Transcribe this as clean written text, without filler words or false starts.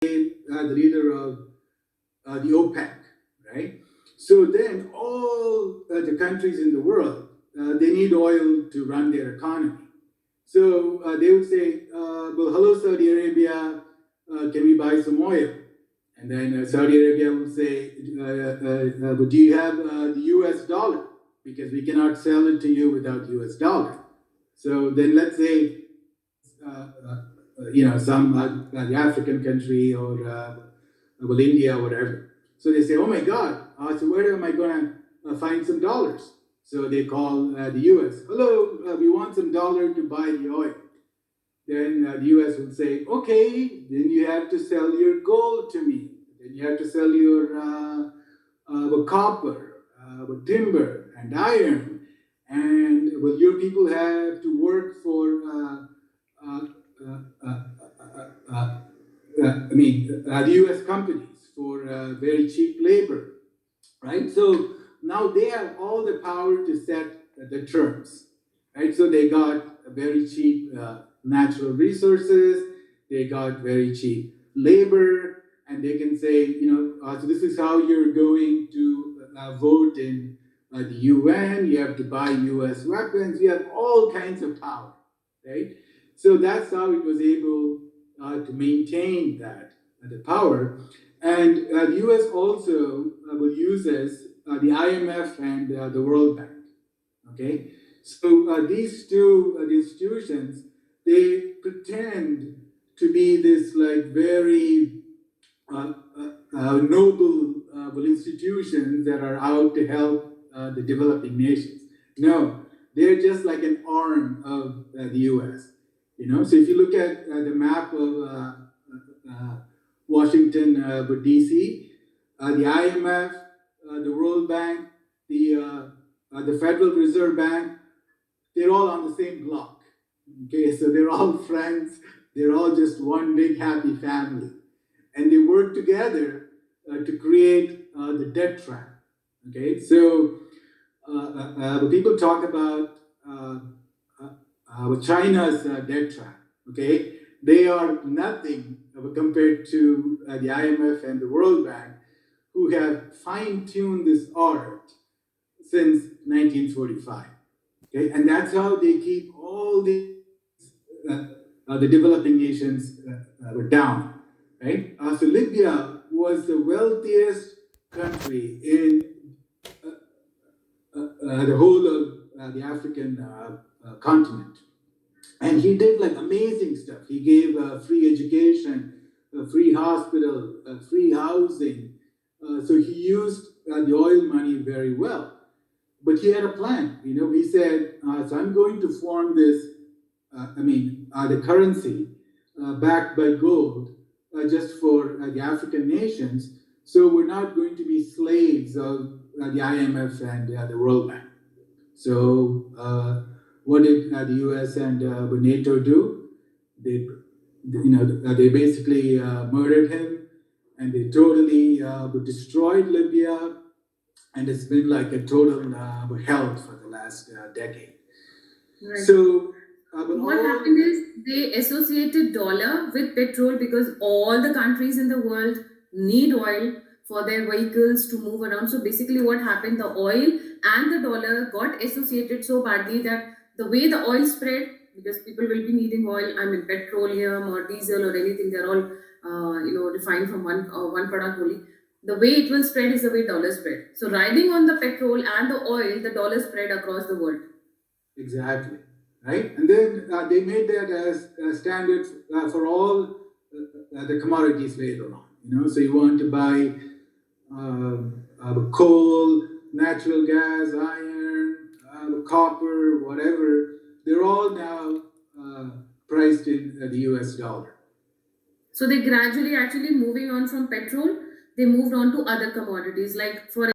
the leader of the OPEC, right? So then all the countries in the world, they need oil to run their economy. So they would say, well, hello, Saudi Arabia, can we buy some oil? And then Saudi Arabia will say, but do you have the US dollar? Because we cannot sell it to you without US dollar. So then let's say, some the African country or well, India or whatever. So they say, oh my God, so where am I going to find some dollars? So they call the US. Hello, we want some dollar to buy the oil. Then the US would say, okay, then you have to sell your gold to me. Then you have to sell your copper, timber, and iron. And well, your people have to work for, the US companies for very cheap labor, right? So now they have all the power to set the terms, right? So they got very cheap natural resources, they got very cheap labor, and they can say, so this is how you're going to vote in the UN. You have to buy US weapons. You have all kinds of power, right? So that's how it was able to maintain that the power. And the US also will uses the IMF and the World Bank. Okay, so these two institutions, they pretend to be this like very noble institutions that are out to help the developing nations. No, they're just like an arm of the U.S. So if you look at the map of Washington, D.C., the IMF, the World Bank, the Federal Reserve Bank, they're all on the same block. Okay, so they're all friends. They're all just one big happy family, and they work together to create the debt trap. Okay, so people talk about China's debt trap. Okay, they are nothing compared to the IMF and the World Bank, who have fine-tuned this art since 1945. Okay, and that's how they keep all the developing nations down. Right. So Libya was the wealthiest country in the whole of the African continent. And he did like amazing stuff. He gave free education, free hospital, free housing. So he used the oil money very well. But he had a plan. He said, so I'm going to form this, the currency backed by gold just for the African nations. So we're not going to be slaves of the IMF and the World Bank. So what did the US and NATO do? They basically murdered him, and they totally destroyed Libya, and it's been like a total hell for the last decade. Right. So What happened is they associated dollar with petrol because all the countries in the world need oil for their vehicles to move around. So basically, what happened, the oil and the dollar got associated so badly that the way the oil spread, because people will be needing oil, petroleum or diesel or anything, they're all refined from one product only. The way it will spread is the way dollar spread. So riding on the petrol and the oil, the dollar spread across the world. Exactly. Right? And then they made that as a standard for all the commodities later on. So you want to buy coal, natural gas, iron, copper, whatever. They're all now priced in the US dollar. So they gradually actually moving on from petrol, they moved on to other commodities like for